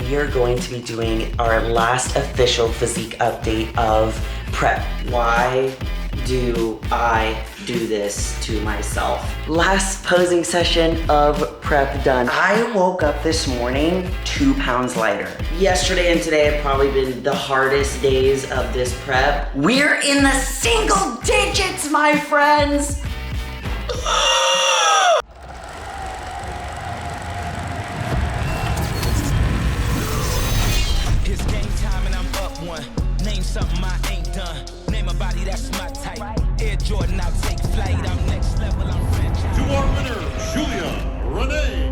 we are going to be doing our last official physique update of prep. Why do I do this to myself? Last posing session of prep done. I woke up this morning 2 pounds lighter. Yesterday and today have probably been the hardest days of this prep. We're in the single digits, my friends. It's game time and I'm up one. Name something I ain't done. Name a body that's my type. Air Jordan, I'll take flight. I'm next level, I'm franchise. To our winner, Julia Rene.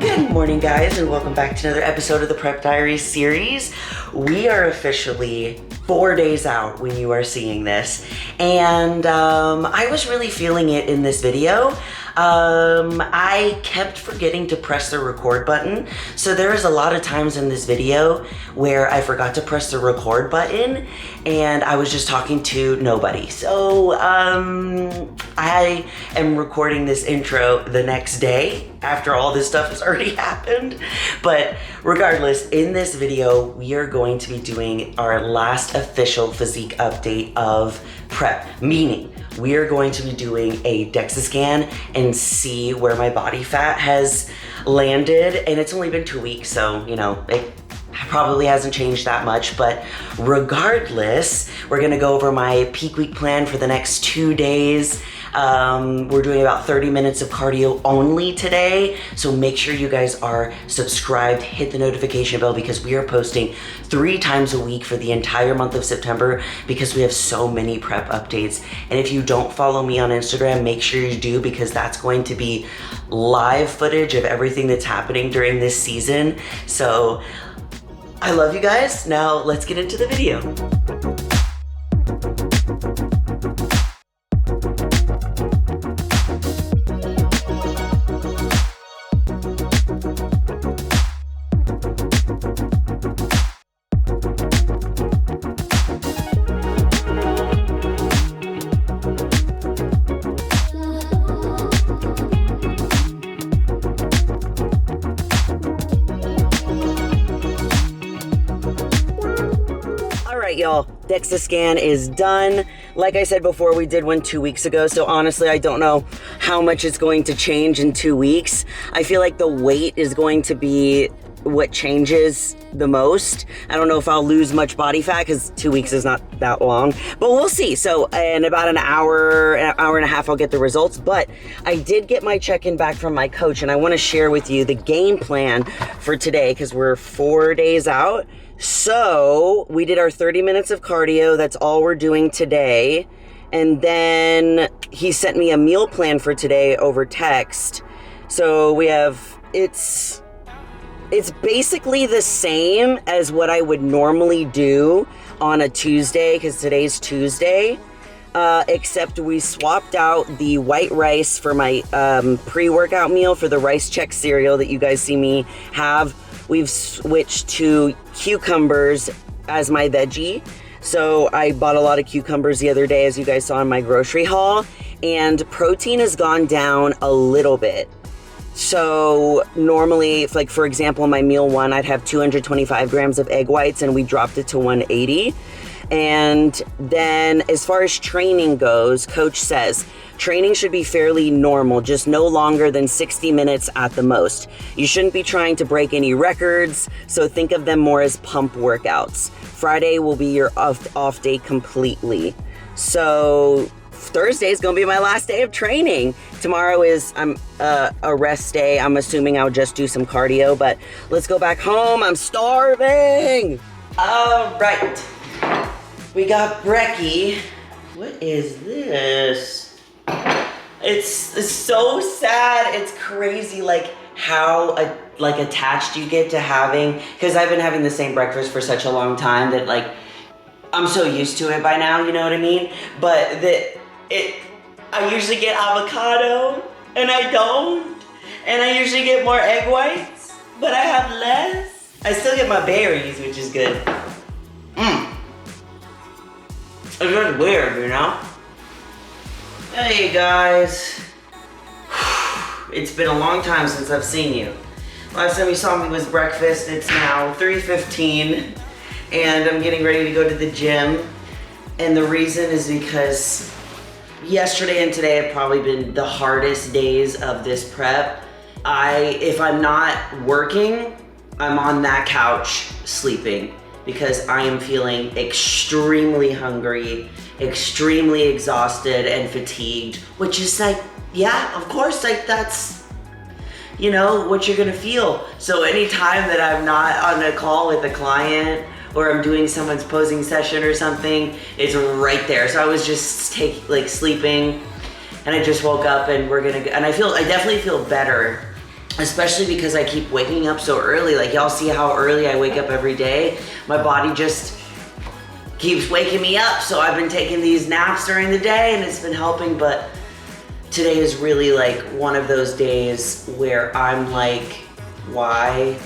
Good morning, guys, and welcome back to another episode of the Prep Diaries series. We are officially 4 days out when you are seeing this, and I was really feeling it in this video. I kept forgetting to press the record button, so there was a lot of times in this video where I forgot to press the record button and I was just talking to nobody. So I am recording this intro the next day after all this stuff has already happened. But regardless, in this video, we are going to be doing our last official physique update of prep, meaning we are going to be doing a DEXA scan and see where my body fat has landed. And it's only been 2 weeks, so, you know, it probably hasn't changed that much. But regardless, we're gonna go over my peak week plan for the next 2 days. We're doing about 30 minutes of cardio only today, so make sure you guys are subscribed, hit the notification bell, because we are posting 3 times a week for the entire month of September because we have so many prep updates. And if you don't follow me on Instagram, make sure you do, because that's going to be live footage of everything that's happening during this season. So I love you guys. Now let's get into the video. Alright, y'all, DEXA scan is done. Like I said before, we did one 2 weeks ago, so honestly, I don't know how much it's going to change in 2 weeks. I feel like the weight is going to be what changes the most. I don't know if I'll lose much body fat because 2 weeks is not that long, but we'll see. So in about an hour and a half, I'll get the results. But I did get my check-in back from my coach, and I want to share with you the game plan for today because we're 4 days out. So we did our 30 minutes of cardio. That's all we're doing today. And then he sent me a meal plan for today over text. So we have, it's basically the same as what I would normally do on a Tuesday, because today's Tuesday, except we swapped out the white rice for my pre-workout meal for the Rice Chex cereal that you guys see me have. We've switched to cucumbers as my veggie. So I bought a lot of cucumbers the other day, as you guys saw in my grocery haul, and protein has gone down a little bit. So normally, if, like, for example, my meal one, I'd have 225 grams of egg whites, and we dropped it to 180. And then as far as training goes, coach says training should be fairly normal, just no longer than 60 minutes at the most. You shouldn't be trying to break any records, so think of them more as pump workouts. Friday will be your off day completely. So Thursday is gonna be my last day of training. Tomorrow is a rest day. I'm assuming I'll just do some cardio, but let's go back home. I'm starving. All right. We got brekkie. What is this? It's so sad. It's crazy, like how attached you get to having, because I've been having the same breakfast for such a long time that, like, I'm so used to it by now, you know what I mean? But I usually get avocado, and I don't. And I usually get more egg whites, but I have less. I still get my berries, which is good. It's just weird, you know? Hey guys. It's been a long time since I've seen you. Last time you saw me was breakfast. It's now 3:15 and I'm getting ready to go to the gym. And the reason is because yesterday and today have probably been the hardest days of this prep. If I'm not working, I'm on that couch sleeping because I am feeling extremely hungry, extremely exhausted and fatigued, which is like, yeah, of course, like that's, you know, what you're gonna feel. So anytime that I'm not on a call with a client or I'm doing someone's posing session or something, it's right there. So I was just sleeping and I just woke up and I definitely feel better, especially because I keep waking up so early. Like y'all see how early I wake up every day. My body just keeps waking me up. So I've been taking these naps during the day and it's been helping, but today is really like one of those days where I'm like, why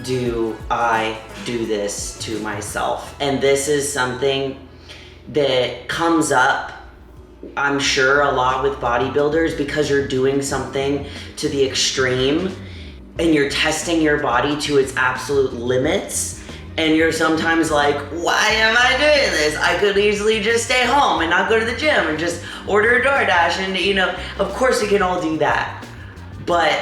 do I do this to myself? And this is something that comes up, I'm sure, a lot with bodybuilders because you're doing something to the extreme and you're testing your body to its absolute limits. And you're sometimes like, why am I doing this? I could easily just stay home and not go to the gym and just order a DoorDash. And you know, of course we can all do that. But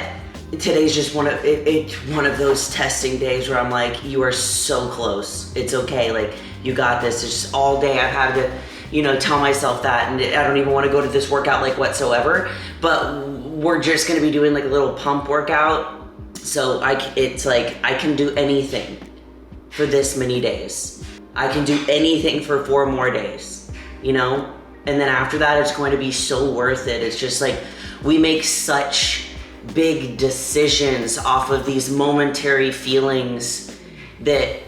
today's just one of those testing days where I'm like, you are so close. It's okay, like you got this. It's just all day I've had to, you know, tell myself that, and I don't even want to go to this workout like whatsoever. But we're just gonna be doing like a little pump workout. So it's like I can do anything for this many days. I can do anything for 4 more days, you know? And then after that, it's going to be so worth it. It's just like, we make such big decisions off of these momentary feelings that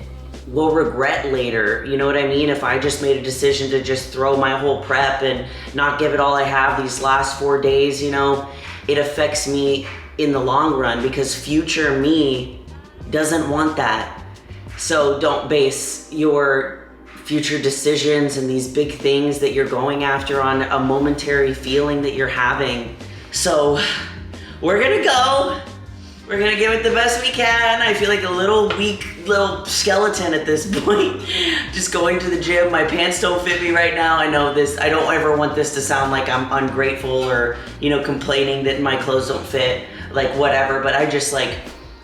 we'll regret later. You know what I mean? If I just made a decision to just throw my whole prep and not give it all I have these last 4 days, you know, it affects me in the long run because future me doesn't want that. So don't base your future decisions and these big things that you're going after on a momentary feeling that you're having. So we're gonna go. We're gonna give it the best we can. I feel like a little weak little skeleton at this point. Just going to the gym. My pants don't fit me right now. I know this. I don't ever want this to sound like I'm ungrateful or, you know, complaining that my clothes don't fit, like whatever. But I just like,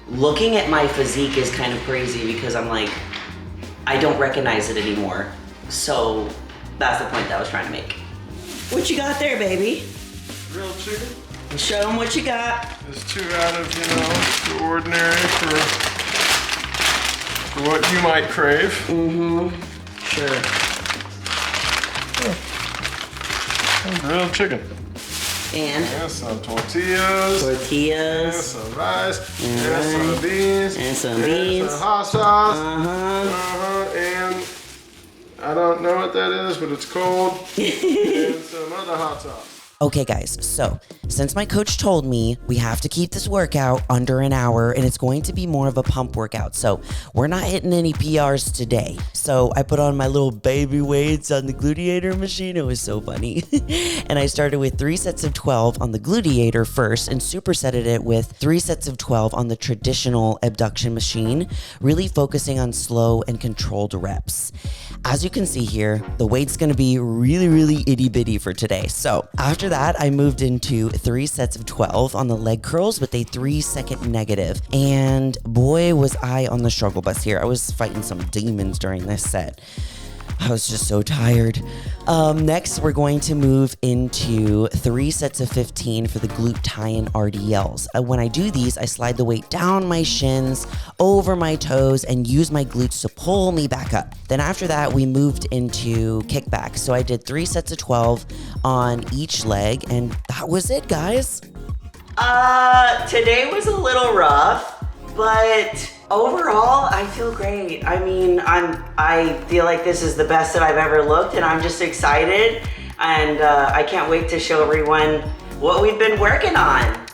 looking at my physique is kind of crazy because I'm like, I don't recognize it anymore. So that's the point that I was trying to make. What you got there, baby? Grilled chicken. Show them what you got. It's too out of, you know, the ordinary for what you might crave. Mm-hmm. Sure. Yeah. Grilled chicken. And? Yeah, some tortillas. Tortillas. Yeah, some rice. Yeah, some beans. And some beans. Some hot sauce. Uh-huh. And I don't know what that is, but it's cold. And some other hot sauce. Okay guys, so since my coach told me we have to keep this workout under an hour and it's going to be more of a pump workout, so we're not hitting any PRs today. So I put on my little baby weights on the gluteator machine. It was so funny. And I started with 3 sets of 12 on the gluteator first and supersetted it with 3 sets of 12 on the traditional abduction machine, really focusing on slow and controlled reps. As you can see here, the weight's gonna be really itty bitty for today. So after that, I moved into 3 sets of 12 on the leg curls with a 3-second negative. And boy, was I on the struggle bus here. I was fighting some demons during this set. I was just so tired. Next, we're going to move into 3 sets of 15 for the glute tie-in RDLs. When I do these, I slide the weight down my shins, over my toes, and use my glutes to pull me back up. Then after that, we moved into kickback. So I did 3 sets of 12 on each leg, and that was it, guys. Today was a little rough, but overall, I feel great. I mean, I feel like this is the best that I've ever looked, and I'm just excited, and I can't wait to show everyone what we've been working on.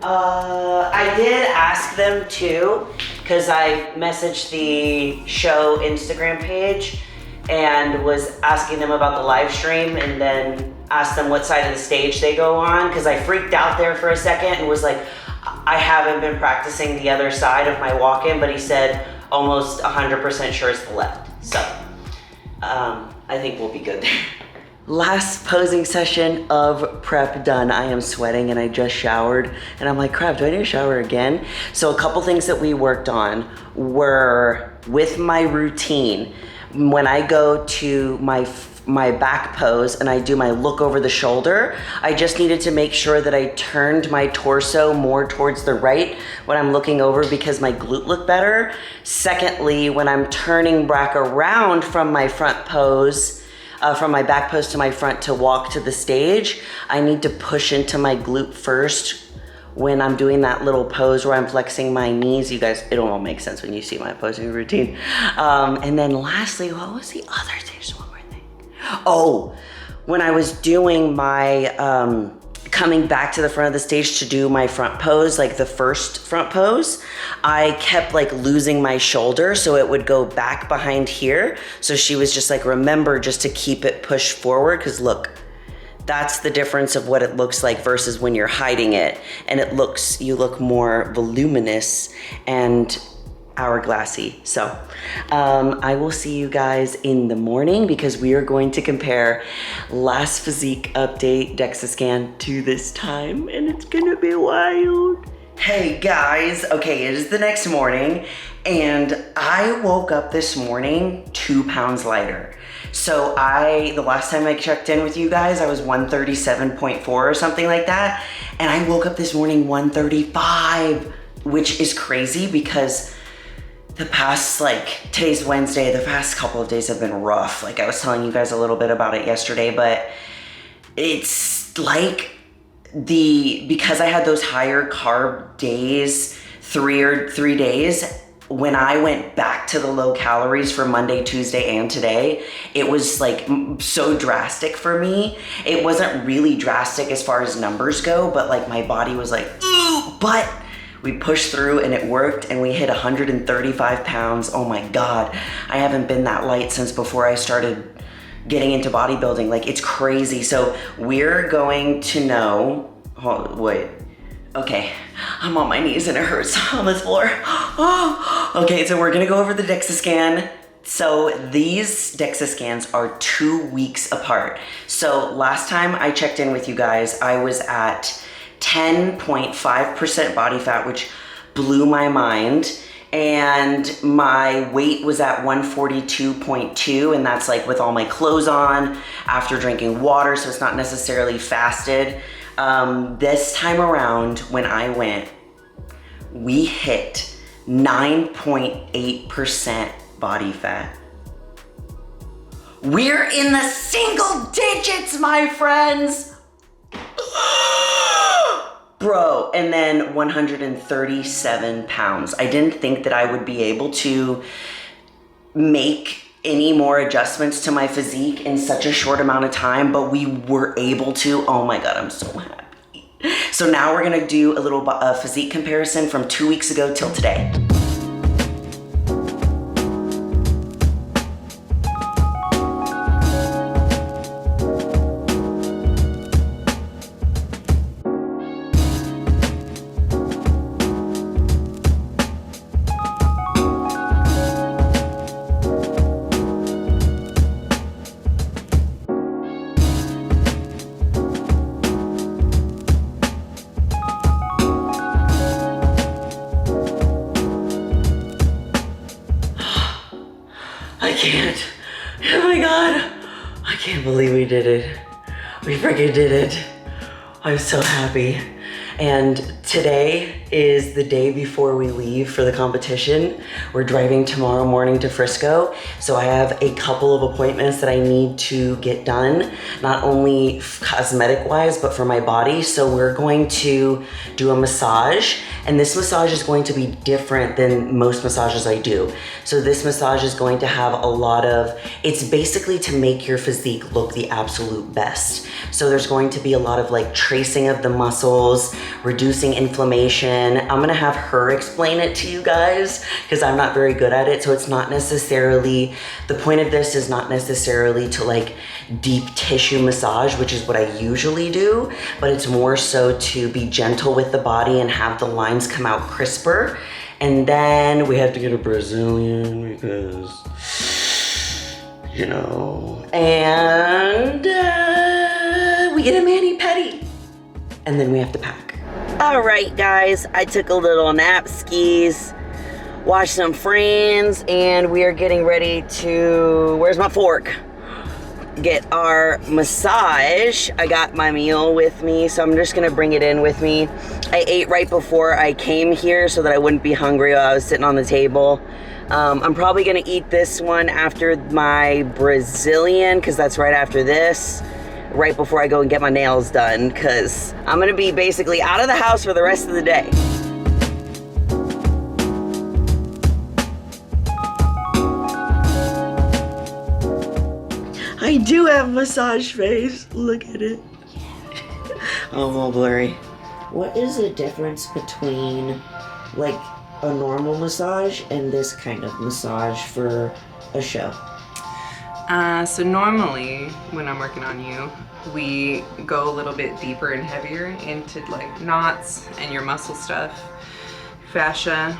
I did ask them too, because I messaged the show Instagram page and was asking them about the live stream, and then asked them what side of the stage they go on, because I freaked out there for a second and was like, I haven't been practicing the other side of my walk-in, but he said almost 100% sure it's the left. So I think we'll be good there. Last posing session of prep done. I am sweating and I just showered and I'm like, crap, do I need to shower again? So a couple things that we worked on were with my routine. When I go to my back pose and I do my look over the shoulder, I just needed to make sure that I turned my torso more towards the right when I'm looking over because my glute looked better. Secondly, when I'm turning back around from my front pose, from my back pose to my front to walk to the stage, I need to push into my glute first when I'm doing that little pose where I'm flexing my knees. You guys, it'll all make sense when you see my posing routine. And then lastly, what was the other thing? Just one more thing. Oh, when I was doing my, coming back to the front of the stage to do my front pose, like the first front pose, I kept like losing my shoulder, so it would go back behind here. So she was just like, remember just to keep it pushed forward, because look, that's the difference of what it looks like versus when you're hiding it. And you look more voluminous and hourglassy. So I will see you guys in the morning because we are going to compare last physique update DEXA scan to this time, and it's gonna be wild. Hey guys, okay, it is the next morning and I woke up this morning 2 pounds lighter. So the last time I checked in with you guys, I was 137.4 or something like that. And I woke up this morning 135, which is crazy because the past, today's Wednesday, the past couple of days have been rough. Like I was telling you guys a little bit about it yesterday, but it's like because I had those higher carb days, 3 days, when I went back to the low calories for Monday, Tuesday, and today, it was like so drastic for me. It wasn't really drastic as far as numbers go, but like my body was like, ooh, but we pushed through and it worked and we hit 135 pounds. Oh my God, I haven't been that light since before I started getting into bodybuilding. Like it's crazy. So we're going to know, okay, I'm on my knees and it hurts on this floor. Okay, so we're gonna go over the DEXA scan. So these DEXA scans are 2 weeks apart. So last time I checked in with you guys, I was at 10.5% body fat, which blew my mind. And my weight was at 142.2, and that's like with all my clothes on, after drinking water, so it's not necessarily fasted. This time around, when I went, we hit 9.8% body fat. We're in the single digits, my friends. Bro, and then 137 pounds. I didn't think that I would be able to make any more adjustments to my physique in such a short amount of time, but we were able to. Oh my God, I'm so happy. So now we're gonna do a little physique comparison from 2 weeks ago till today. I can't. Oh my God. I can't believe we did it. We freaking did it. I'm so happy. And today is the day before we leave for the competition. We're driving tomorrow morning to Frisco. So I have a couple of appointments that I need to get done, not only cosmetic wise, but for my body. So we're going to do a massage, and this massage is going to be different than most massages I do. So this massage is going to have a lot of, it's basically to make your physique look the absolute best. So there's going to be a lot of like tracing of the muscles, reducing inflammation. I'm gonna have her explain it to you guys because I'm not very good at it. So it's not necessarily, the point of this is not necessarily to like deep tissue massage, which is what I usually do, but it's more so to be gentle with the body and have the lines come out crisper. And then we have to get a Brazilian because, you know, and we get a mani-pedi. And then we have to pack. All right, guys, I took a little nap, skis, watched some friends, and we are getting ready to, where's my fork? Get our massage. I got my meal with me, so I'm just gonna bring it in with me. I ate right before I came here so that I wouldn't be hungry while I was sitting on the table. I'm probably gonna eat this one after my Brazilian, because that's right after this, right before I go and get my nails done, because I'm gonna be basically out of the house for the rest of the day. I do have massage face. Look at it. Oh, I'm all blurry. What is the difference between like a normal massage and this kind of massage for a show? So normally when I'm working on you, we go a little bit deeper and heavier into like knots and your muscle stuff, fascia.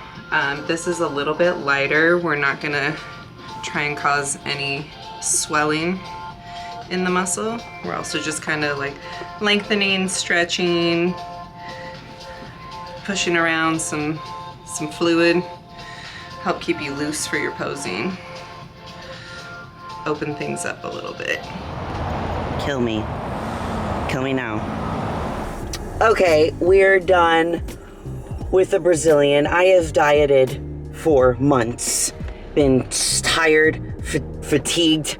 This is a little bit lighter. We're not gonna try and cause any swelling in the muscle. We're also just kind of like lengthening, stretching, pushing around some fluid, help keep you loose for your posing. Open things up a little bit. Kill me. Kill me now. Okay, we're done with the Brazilian. I have dieted for months. Been tired, fatigued,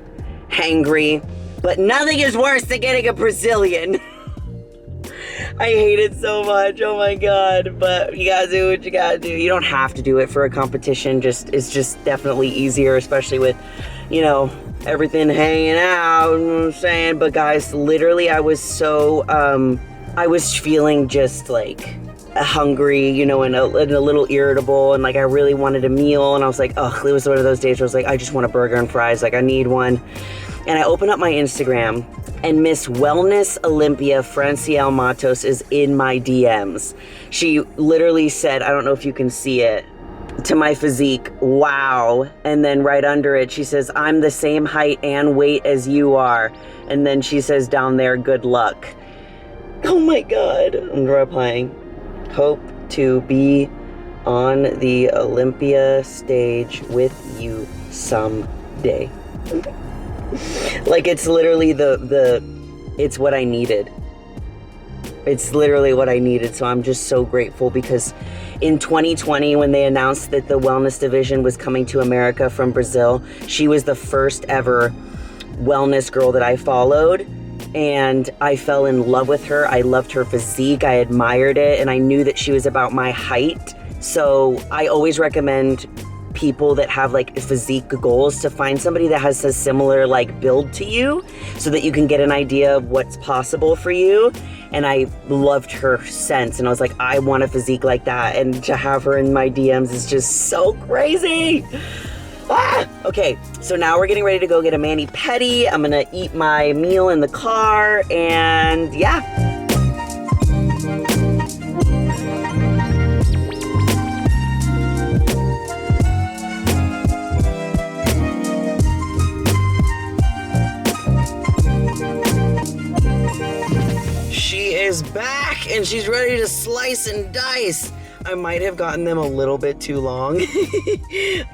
hangry, but nothing is worse than getting a Brazilian. I hate it so much, oh my God, but you gotta do what you gotta do. You don't have to do it for a competition, it's just definitely easier, especially with, you know, everything hanging out, you know what I'm saying? But guys, literally I was so, I was feeling just like hungry, you know, and a little irritable, and like I really wanted a meal, and I was like, oh, it was one of those days where I was like, I just want a burger and fries, like I need one. And I open up my Instagram, and Miss Wellness Olympia Francielle Matos is in my DMs. She literally said, I don't know if you can see it, to my physique, wow. And then right under it, she says, I'm the same height and weight as you are. And then she says down there, good luck. Oh my God, I'm replying. Hope to be on the Olympia stage with you someday. Like it's literally it's what I needed. It's literally what I needed. So I'm just so grateful because in 2020, when they announced that the wellness division was coming to America from Brazil, she was the first ever wellness girl that I followed. And I fell in love with her. I loved her physique. I admired it. And I knew that she was about my height. So I always recommend people that have like physique goals to find somebody that has a similar like build to you so that you can get an idea of what's possible for you. And I loved her sense, and I was like, I want a physique like that, and to have her in my DMs is just so crazy. Okay, so now we're getting ready to go get a mani-pedi. I'm gonna eat my meal in the car, and yeah. She is back and she's ready to slice and dice. I might have gotten them a little bit too long,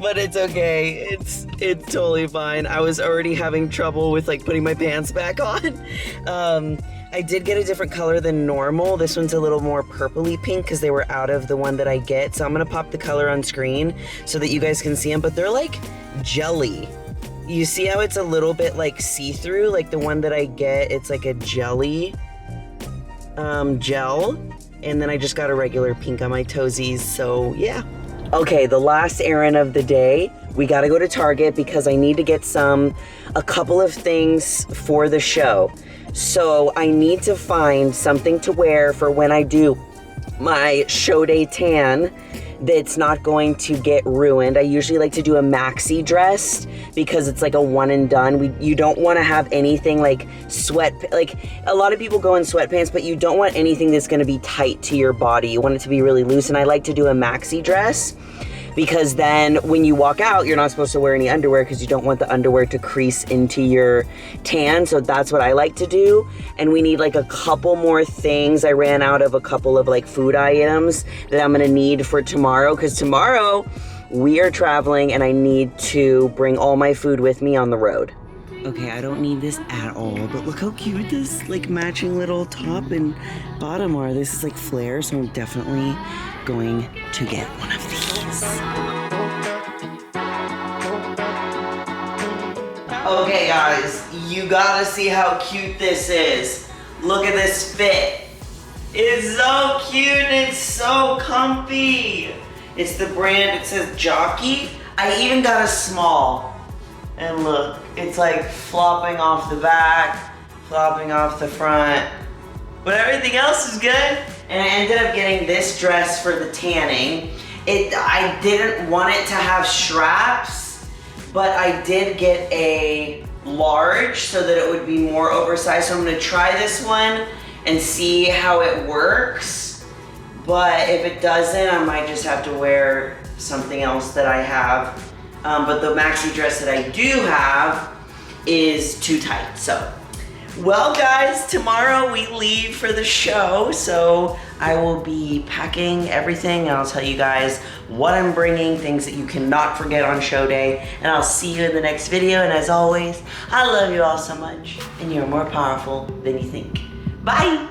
but it's okay. It's totally fine. I was already having trouble with like putting my pants back on. I did get a different color than normal. This one's a little more purpley pink because they were out of the one that I get. So I'm gonna pop the color on screen so that you guys can see them, but they're like jelly. You see how it's a little bit like see-through? Like the one that I get, it's like a jelly gel, and then I just got a regular pink on my toesies, so yeah. Okay, the last errand of the day, we gotta go to Target because I need to get a couple of things for the show. So I need to find something to wear for when I do my show day tan that's not going to get ruined. I usually like to do a maxi dress because it's like a one and done. You don't want to have anything like like a lot of people go in sweatpants, but you don't want anything that's going to be tight to your body. You want it to be really loose, and I like to do a maxi dress because then when you walk out, you're not supposed to wear any underwear because you don't want the underwear to crease into your tan. So that's what I like to do. And we need like a couple more things. I ran out of a couple of like food items that I'm gonna need for tomorrow, because tomorrow we are traveling and I need to bring all my food with me on the road. Okay, I don't need this at all, but look how cute this like matching little top and bottom are. This is like flare, so I'm definitely going to get one of these. Okay guys, you gotta see how cute this is. Look at this fit. It's so cute and it's so comfy. It's the brand, it says Jockey. I even got a small. And look, it's like flopping off the back, flopping off the front. But everything else is good. And I ended up getting this dress for the tanning. I didn't want it to have straps, but I did get a large so that it would be more oversized. So I'm gonna try this one and see how it works. But if it doesn't, I might just have to wear something else that I have. But the maxi dress that I do have is too tight, so. Well guys, tomorrow we leave for the show, so I will be packing everything and I'll tell you guys what I'm bringing, things that you cannot forget on show day, and I'll see you in the next video. And as always, I love you all so much and you're more powerful than you think. Bye!